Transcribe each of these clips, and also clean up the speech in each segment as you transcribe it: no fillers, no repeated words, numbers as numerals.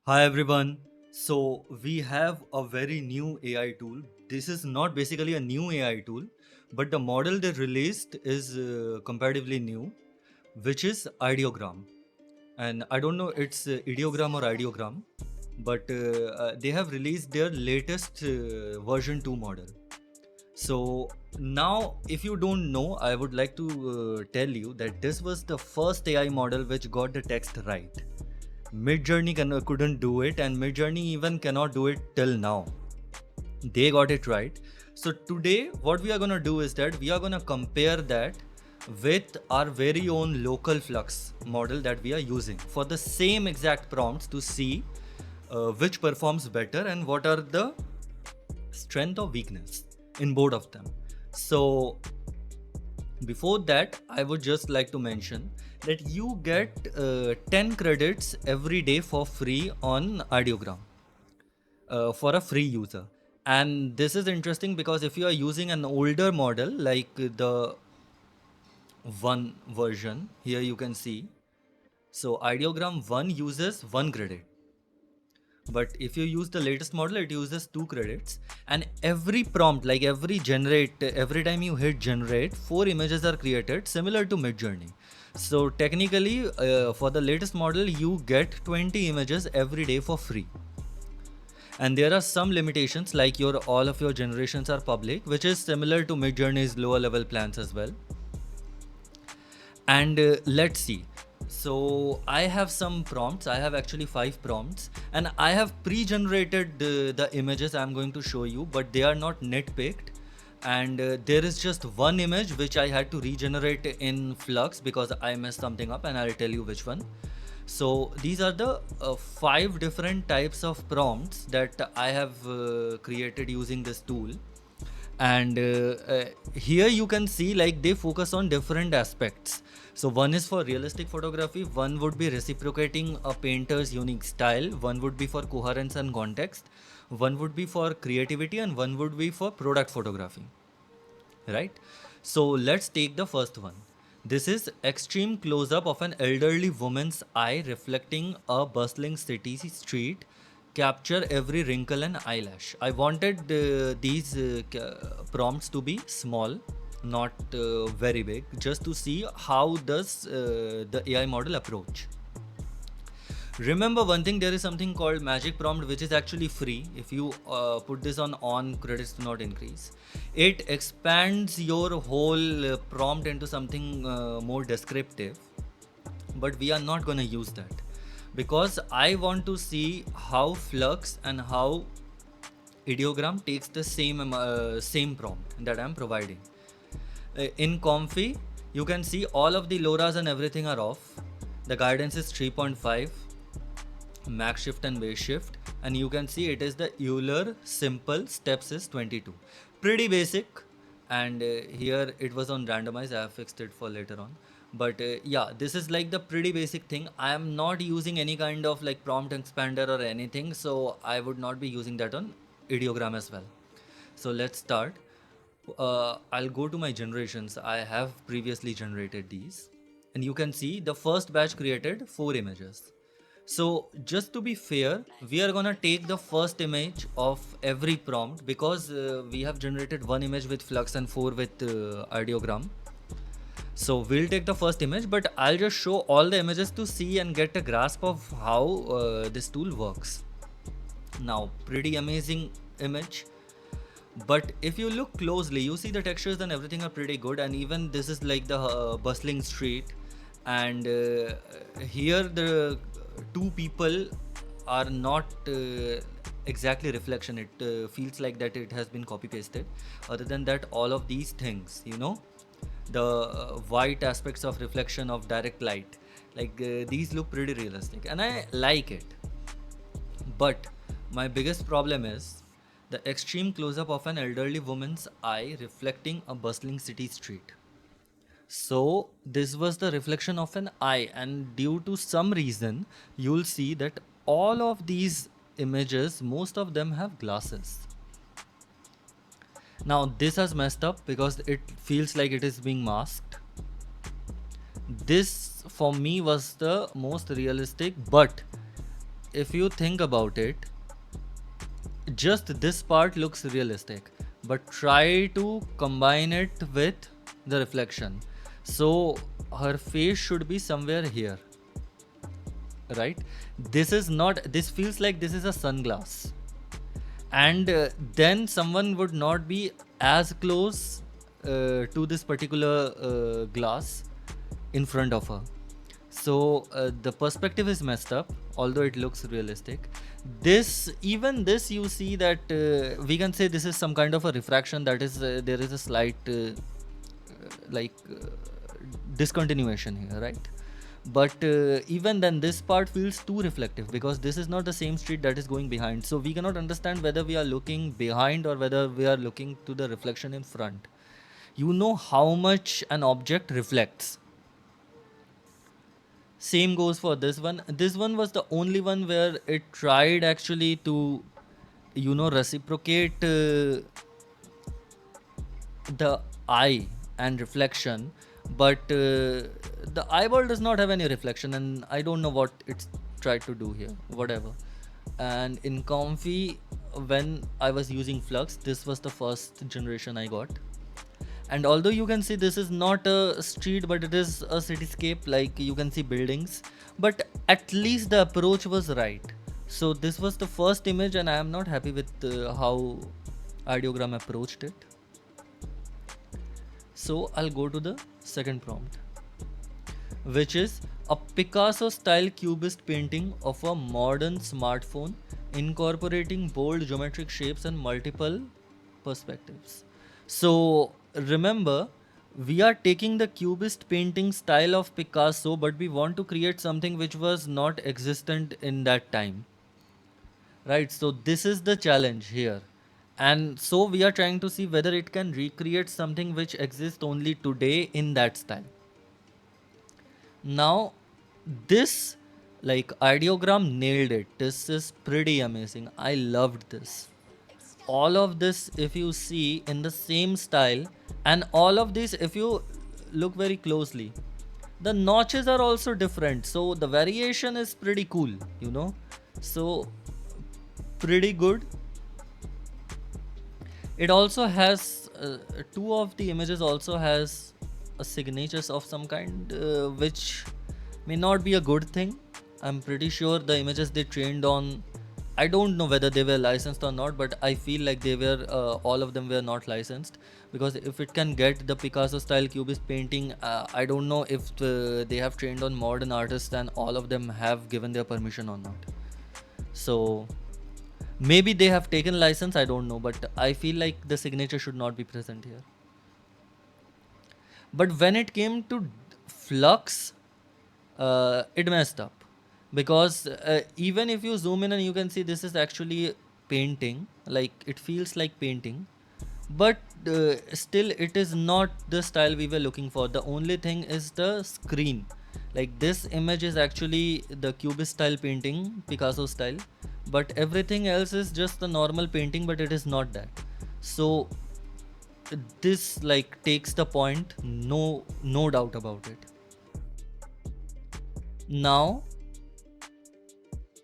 Hi everyone. So we have a very new AI tool. This is not basically a new AI tool, but the model they released is comparatively new, which is Ideogram. And I don't know it's Ideogram or Ideogram, but they have released their latest version 2 model. So now, if you don't know, I would like to tell you that this was the first AI model which got the text right. Midjourney couldn't do it, and Midjourney even cannot do it till now. They got it right. So today, what we are gonna do is that we are gonna compare that with our very own local Flux model that we are using for the same exact prompts to see which performs better and what are the strength or weakness in both of them. So before that, I would just like to mention that you get 10 credits every day for free on Ideogram for a free user. And this is interesting because if you are using an older model like the one version, here you can see. So Ideogram 1 uses 1 credit. But if you use the latest model, it uses 2 credits, and every prompt, like every time you hit generate, 4 images are created similar to Midjourney. So technically for the latest model you get 20 images every day for free, and there are some limitations like your all of your generations are public, which is similar to Midjourney's lower level plans as well. And let's see. So I have some prompts. I have actually 5 prompts, and I have pre-generated the images I'm going to show you, but they are not nitpicked. And there is just one image which I had to regenerate in Flux because I messed something up, and I'll tell you which one. So these are the 5 different types of prompts that I have created using this tool. And here you can see like they focus on different aspects. So one is for realistic photography, one would be reciprocating a painter's unique style, one would be for coherence and context, one would be for creativity, and one would be for product photography, right? So let's take the first one. This is extreme close up of an elderly woman's eye reflecting a bustling city street. Capture every wrinkle and eyelash. I wanted these prompts to be small, not very big, just to see how does the AI model approach. Remember one thing, there is something called magic prompt which is actually free. If you put this on, credits do not increase. It expands your whole prompt into something more descriptive, but we are not going to use that because I want to see how Flux and how Ideogram takes the same prompt that I'm providing. In Comfy, you can see all of the LoRa's and everything are off. The guidance is 3.5, max shift and base shift, and you can see it is the Euler simple steps is 22. Pretty basic, and here it was on randomize. I have fixed it for later on. But yeah, this is like the pretty basic thing. I am not using any kind of like prompt expander or anything, so I would not be using that on Ideogram as well. So let's start. I'll go to my generations. I have previously generated these, and you can see the first batch created 4 images. So just to be fair, we are gonna take the first image of every prompt because we have generated 1 image with Flux and 4 with Ideogram. So we'll take the first image, but I'll just show all the images to see and get a grasp of how this tool works. Now, pretty amazing image. But if you look closely, you see the textures and everything are pretty good, and even this is like the bustling street, and here the two people are not exactly reflection. It feels like that it has been copy pasted. Other than that, all of these things, the white aspects of reflection of direct light, like these look pretty realistic and I like it. But my biggest problem is the extreme close-up of an elderly woman's eye reflecting a bustling city street. So this was the reflection of an eye, and due to some reason, you'll see that all of these images, most of them have glasses. Now this has messed up because it feels like it is being masked. This for me was the most realistic, but if you think about it, just this part looks realistic, but try to combine it with the reflection. So her face should be somewhere here, right? This is not, this feels like this is a sunglass, and then someone would not be as close to this particular glass in front of her. So the perspective is messed up, although it looks realistic. This, even this, you see that we can say this is some kind of a refraction, that is there is a slight like discontinuation here, right? But even then this part feels too reflective, because this is not the same street that is going behind, so we cannot understand whether we are looking behind or whether we are looking to the reflection in front. You know how much an object reflects. Same goes for this one. This one was the only one where it tried actually to, you know, reciprocate the eye and reflection, but the eyeball does not have any reflection, and I don't know what it's tried to do here, whatever. And in Comfy, when I was using Flux, this was the first generation I got. And although you can see this is not a street, but it is a cityscape, like you can see buildings, but at least the approach was right. So this was the first image, and I am not happy with how Ideogram approached it. So I'll go to the second prompt, which is a Picasso style cubist painting of a modern smartphone incorporating bold geometric shapes and multiple perspectives. So remember, we are taking the cubist painting style of Picasso, but we want to create something which was not existent in that time, right? So this is the challenge here. And so we are trying to see whether it can recreate something which exists only today in that style. Now, this, like, ideogram nailed it. This is pretty amazing. I loved this. All of this, if you see, in the same style, and all of this, if you look very closely, the notches are also different. So the variation is pretty cool, you know. So pretty good. It also has two of the images also has a signatures of some kind, which may not be a good thing. I'm pretty sure the images they trained on, I don't know whether they were licensed or not, but I feel like they were all of them were not licensed, because if it can get the Picasso style cubist painting, I don't know if they have trained on modern artists and all of them have given their permission or not. So maybe they have taken license, I don't know, but I feel like the signature should not be present here. But when it came to Flux, it messed up, because even if you zoom in and you can see this is actually painting, like it feels like painting, but still it is not the style we were looking for. The only thing is the screen. Like this image is actually the cubist style painting, Picasso style, but everything else is just the normal painting, but it is not that. So this like takes the point, no doubt about it. Now,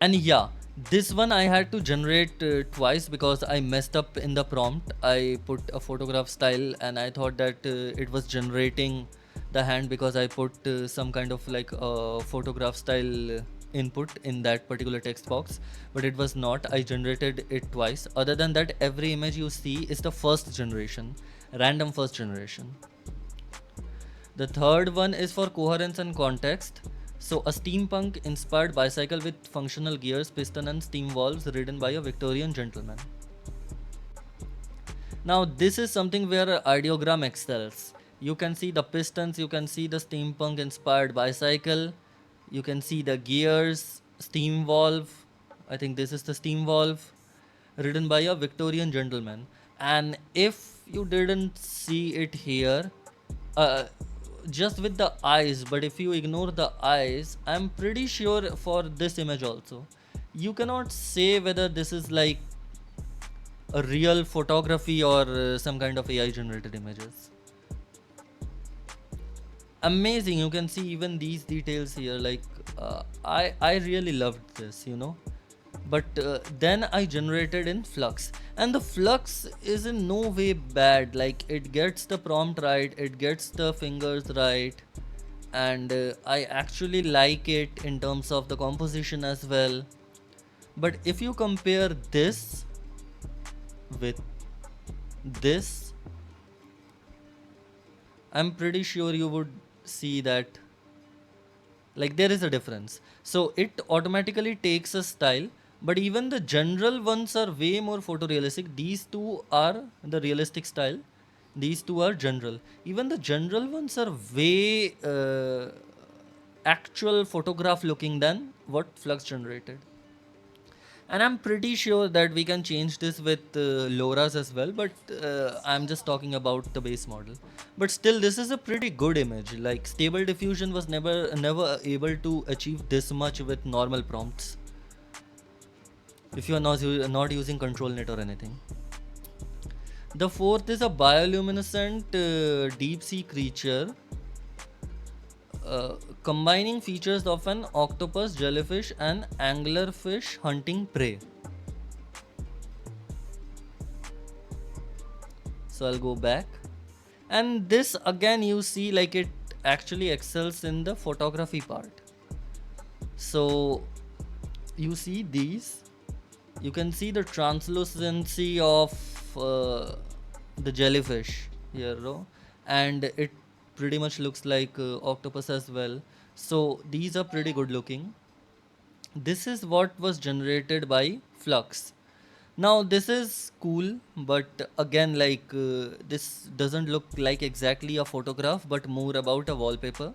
and yeah, this one I had to generate twice, because I messed up in the prompt. I put a photograph style and I thought that it was generating the hand, because I put some kind of like photograph style input in that particular text box, but it was not. I generated it twice. Other than that, every image you see is the first generation, random first generation. The third one is for coherence and context. So, a steampunk inspired bicycle with functional gears, piston, and steam valves ridden by a Victorian gentleman. Now, this is something where ideogram excels. You can see the pistons, you can see the steampunk inspired bicycle, you can see the gears, steam valve. I think this is the steam valve ridden by a Victorian gentleman. And if you didn't see it here, uh, just with the eyes, but if you ignore the eyes, I'm pretty sure for this image also, you cannot say whether this is like a real photography or some kind of AI generated images. Amazing. You can see even these details here, like I really loved this, you know. but then I generated in Flux, and the Flux is in no way bad. Like, it gets the prompt right, it gets the fingers right, and I actually like it in terms of the composition as well. But if you compare this with this, I'm pretty sure you would see that like there is a difference. So it automatically takes a style, but even the general ones are way more photorealistic. These two are the realistic style, these two are general. Even the general ones are way actual photograph looking than what Flux generated. And I'm pretty sure that we can change this with LoRa's as well, but I'm just talking about the base model. But still, this is a pretty good image. Like, stable diffusion was never able to achieve this much with normal prompts if you are not using control net or anything. The fourth is a bioluminescent deep sea creature, combining features of an octopus, jellyfish, and anglerfish hunting prey. So I'll go back, and this again you see like it actually excels in the photography part. So you see these, you can see the translucency of the jellyfish here, no? And it pretty much looks like octopus as well. So these are pretty good looking. This is what was generated by Flux. Now this is cool, but again, like this doesn't look like exactly a photograph, but more about a wallpaper.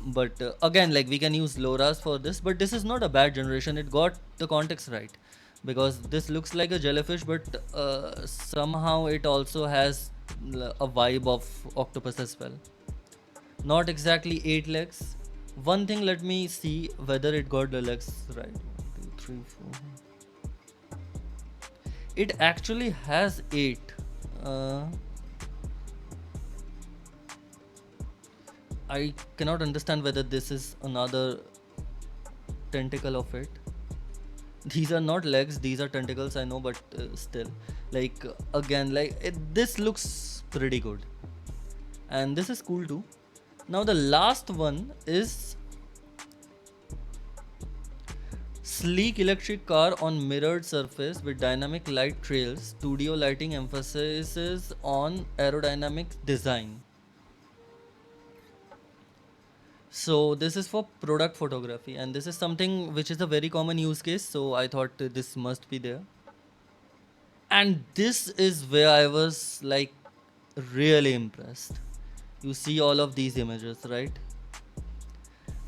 But again, like we can use LoRa's for this, but this is not a bad generation. It got the context right, because this looks like a jellyfish, but somehow it also has a vibe of octopus as well. Not exactly 8 legs. One thing, let me see whether it got the legs right. 1, 2, 3, 4. It actually has 8. Uh, I cannot understand whether this is another tentacle of it. These are not legs, these are tentacles, I know, but still. Like, again, like this looks pretty good. And this is cool too. Now, the last one is sleek electric car on mirrored surface with dynamic light trails. Studio lighting emphasizes on aerodynamic design. So this is for product photography, and this is something which is a very common use case, so I thought this must be there. And this is where I was like really impressed. You see all of these images, right?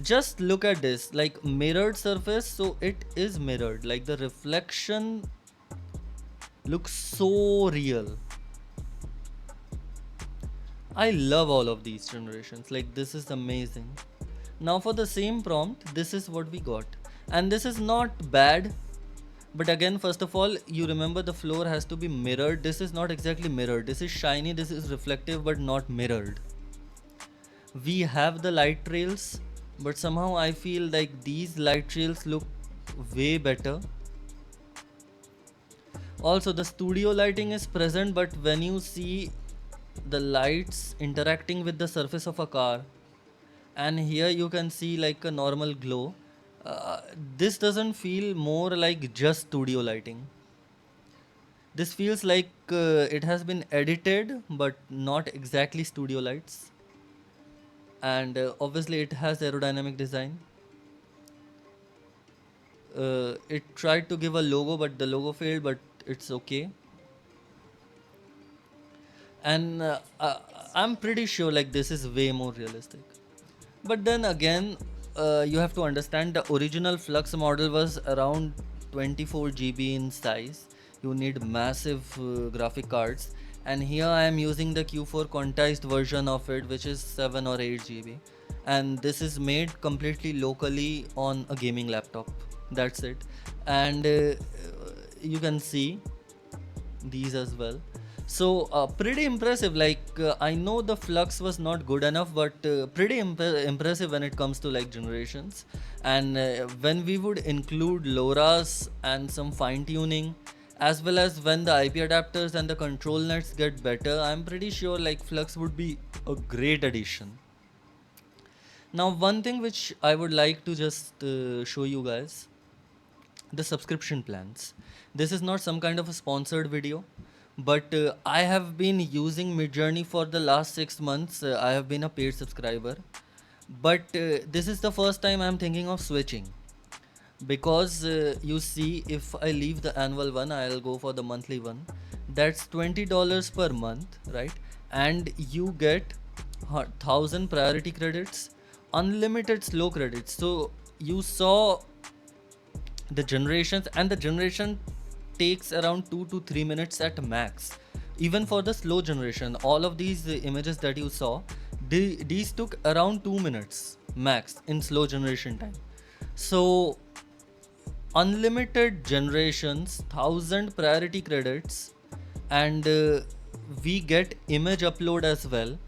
Just look at this, like mirrored surface, so it is mirrored, like the reflection looks so real. I love all of these generations, like this is amazing. Now for the same prompt, this is what we got, and this is not bad. But again, first of all, you remember the floor has to be mirrored. This is not exactly mirrored, this is shiny, this is reflective, but not mirrored. We have the light trails, but somehow I feel like these light trails look way better. Also, the studio lighting is present, but when you see the lights interacting with the surface of a car, and here you can see like a normal glow, this doesn't feel more like just studio lighting. This feels like it has been edited, but not exactly studio lights. And obviously it has aerodynamic design. It tried to give a logo, but the logo failed, but it's okay. And I'm pretty sure like this is way more realistic. But then again, you have to understand the original Flux model was around 24 GB in size. You need massive graphic cards, and here I am using the Q4 quantized version of it, which is 7 or 8 GB, and this is made completely locally on a gaming laptop. That's it. And you can see these as well. So pretty impressive. Like I know the Flux was not good enough, but pretty impressive when it comes to like generations. And when we would include LoRa's and some fine tuning, as well as when the IP adapters and the control nets get better, I'm pretty sure like Flux would be a great addition. Now, one thing which I would like to just show you guys, the subscription plans. This is not some kind of a sponsored video, but I have been using Midjourney for the last 6 months. I have been a paid subscriber, but this is the first time I'm thinking of switching, because you see, if I leave the annual one, I'll go for the monthly one. That's $20 per month, right? And you get 1,000 priority credits, unlimited slow credits. So you saw the generations, and the generation takes around 2 to 3 minutes at max. Even for the slow generation, all of these images that you saw, these took around 2 minutes max in slow generation time. So unlimited generations, 1,000 priority credits, and we get image upload as well.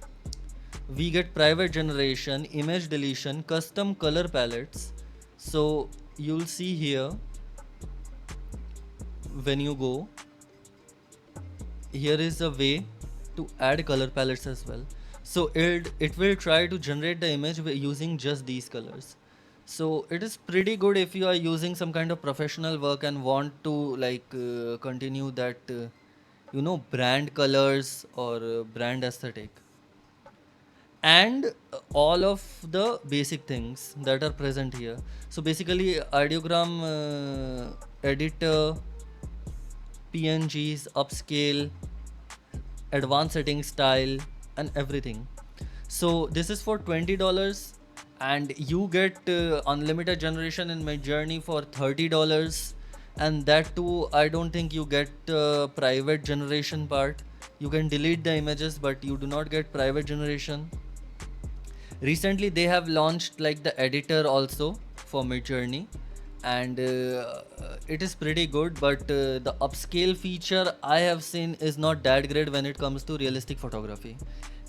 We get private generation, image deletion, custom color palettes. So you'll see here, when you go, here is a way to add color palettes as well. So it will try to generate the image using just these colors. So it is pretty good if you are using some kind of professional work and want to like continue that brand colors or brand aesthetic, and all of the basic things that are present here. So basically, ideogram editor, PNGs, upscale, advanced setting style, and everything. So this is for $20, and you get unlimited generation in Midjourney for $30. And that too, I don't think you get private generation part. You can delete the images, but you do not get private generation. Recently they have launched like the editor also for Midjourney, and it is pretty good, but the upscale feature I have seen is not that great when it comes to realistic photography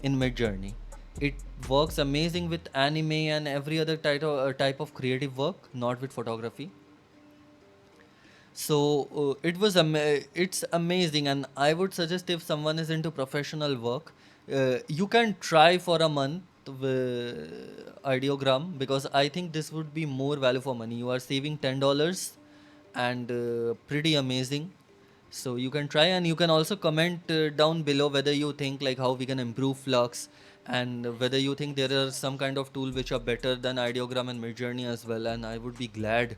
in Midjourney. It works amazing with anime and every other type of creative work, not with photography. So it's amazing, and I would suggest if someone is into professional work, you can try for a month with Ideogram, because I think this would be more value for money. You are saving $10, and pretty amazing. So you can try, and you can also comment down below whether you think like how we can improve Flux, and whether you think there are some kind of tool which are better than Ideogram and Midjourney as well. And I would be glad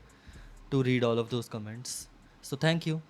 to read all of those comments. So thank you.